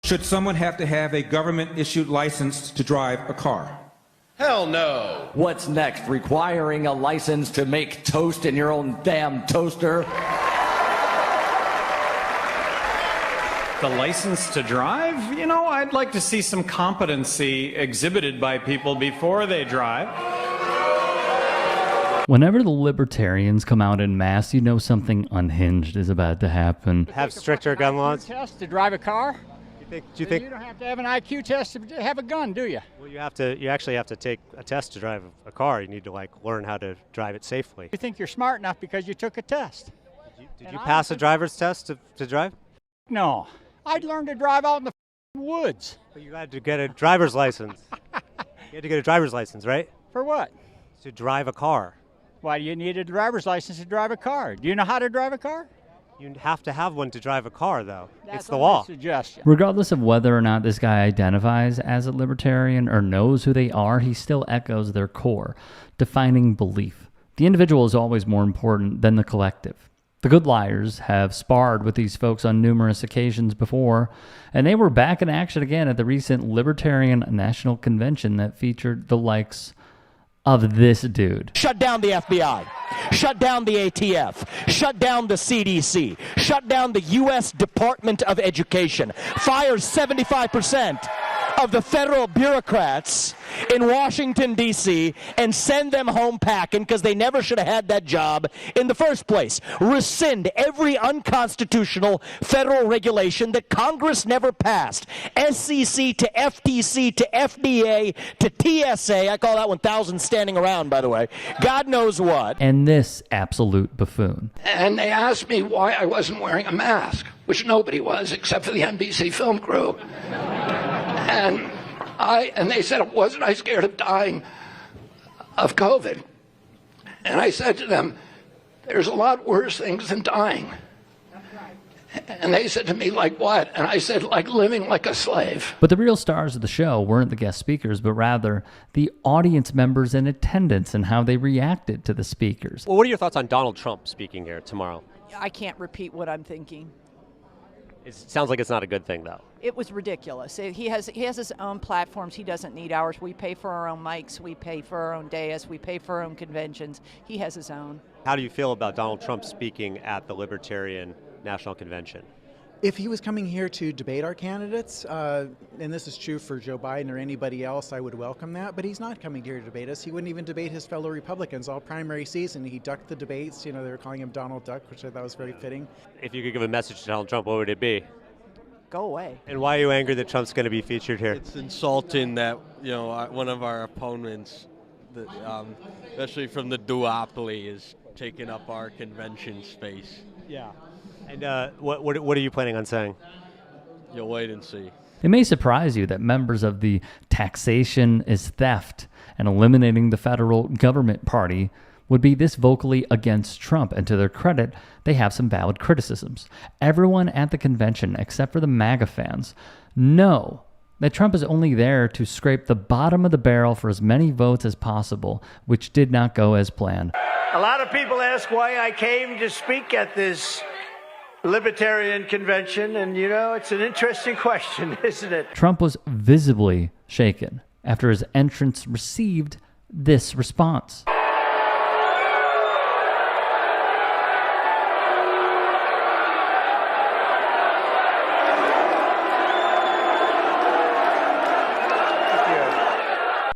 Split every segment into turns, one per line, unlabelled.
Should someone have to have a government-issued license to drive a car?
Hell no.
What's next? Requiring a license to make toast in your own damn toaster?
The license to drive? You know, I'd like to see some competency exhibited by people before they drive.
Whenever the libertarians come out en masse, you know something unhinged is about to happen.
Have stricter gun laws?
Test to drive a car?
Do you think
you don't have to have an IQ test to have a gun, do you?
Well, you actually have to take a test to drive a car. You need to learn how to drive it safely.
You think you're smart enough because you took a test.
Did you pass a driver's test to drive?
No. I'd learn to drive out in the woods.
But you had to get a driver's license. You had to get a driver's license, right?
For what?
To drive a car.
Why do you need a driver's license to drive a car? Do you know how to drive a car?
You have to have one to drive a car, though.
That's
it's the law.
Suggestion.
Regardless of whether or not this guy identifies as a libertarian or knows who they are, he still echoes their core, defining belief. The individual is always more important than the collective. The good liars have sparred with these folks on numerous occasions before, and they were back in action again at the recent Libertarian National Convention that featured the likes of this dude.
Shut down the FBI. Shut down the ATF. Shut down the CDC. Shut down the U.S. Department of Education. Fire 75% of the federal bureaucrats in Washington, D.C., and send them home packing because they never should have had that job in the first place. Rescind every unconstitutional federal regulation that Congress never passed. SEC to FTC to FDA to TSA. I call that one thousand standing around, by the way. God knows what.
And this absolute buffoon.
And they asked me why I wasn't wearing a mask, which nobody was except for the NBC film crew. And they said, wasn't I scared of dying of COVID? And I said to them, there's a lot worse things than dying. And they said to me, like what? And I said, like living like a slave.
But the real stars of the show weren't the guest speakers, but rather the audience members in attendance and how they reacted to the speakers.
Well, what are your thoughts on Donald Trump speaking here tomorrow?
I can't repeat what I'm thinking.
It sounds like it's not a good thing, though.
It was ridiculous. He has his own platforms. He doesn't need ours. We pay for our own mics. We pay for our own dais. We pay for our own conventions. He has his own.
How do you feel about Donald Trump speaking at the Libertarian National Convention?
If he was coming here to debate our candidates, and this is true for Joe Biden or anybody else, I would welcome that, but he's not coming here to debate us. He wouldn't even debate his fellow Republicans all primary season. He ducked the debates. You know, they were calling him Donald Duck, which I thought was very fitting.
If you could give a message to Donald Trump, what would it be?
Go away.
And why are you angry that Trump's going to be featured here?
It's insulting that, you know, one of our opponents, especially from the duopoly, is taking up our convention space.
Yeah. And what are you planning on saying?
You'll wait and see.
It may surprise you that members of the taxation is theft and eliminating the federal government party would be this vocally against Trump, and to their credit, they have some valid criticisms. Everyone at the convention, except for the MAGA fans, know that Trump is only there to scrape the bottom of the barrel for as many votes as possible, which did not go as planned.
A lot of people ask why I came to speak at this Libertarian Convention, and you know, it's an interesting question, isn't it?
Trump was visibly shaken after his entrance received this response.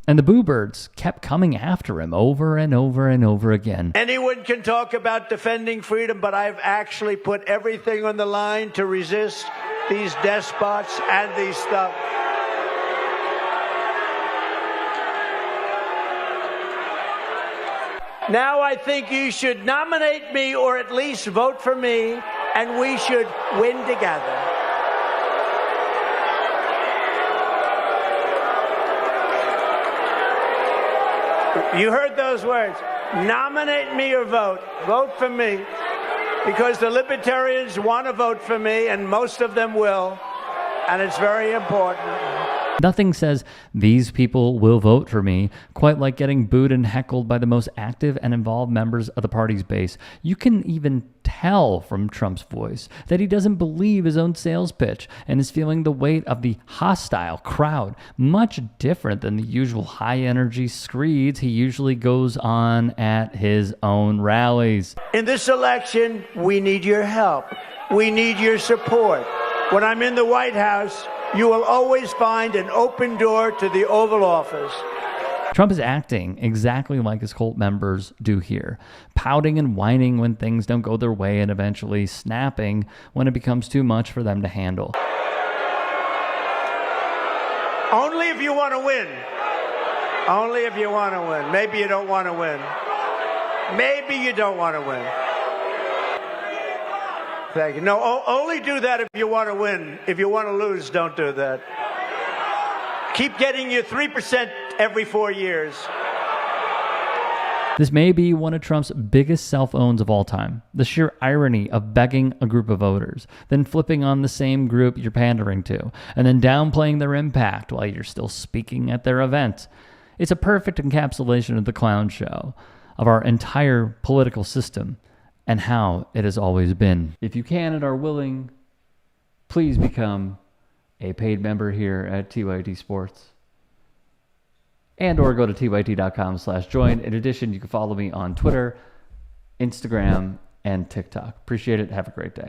And the boo birds kept coming after him over and over and over again.
Anyone can talk about defending freedom, but I've actually put everything on the line to resist these despots and these stuff. Now I think you should nominate me or at least vote for me, and we should win together. You heard those words. Nominate me or vote. Vote for me. Because the Libertarians want to vote for me, and most of them will. And it's very important.
Nothing says these people will vote for me quite like getting booed and heckled by the most active and involved members of the party's base. You can even tell from Trump's voice that he doesn't believe his own sales pitch and is feeling the weight of the hostile crowd, much different than the usual high-energy screeds he usually goes on at his own rallies.
In this election, we need your help. We need your support. When I'm in the White House, you will always find an open door to the Oval Office.
Trump is acting exactly like his cult members do here, pouting and whining when things don't go their way and eventually snapping when it becomes too much for them to handle.
Only if you want to win. Only if you want to win. Maybe you don't want to win. Maybe you don't want to win. Thank you. No, only do that if you want to win. If you want to lose, don't do that. Keep getting your 3% every 4 years.
This may be one of Trump's biggest self-owns of all time. The sheer irony of begging a group of voters, then flipping on the same group you're pandering to, and then downplaying their impact while you're still speaking at their event. It's a perfect encapsulation of the clown show, of our entire political system, and how it has always been. If you can and are willing, please become a paid member here at TYT Sports. And or go to tyt.com/join. In addition, you can follow me on Twitter, Instagram, and TikTok. Appreciate it. Have a great day.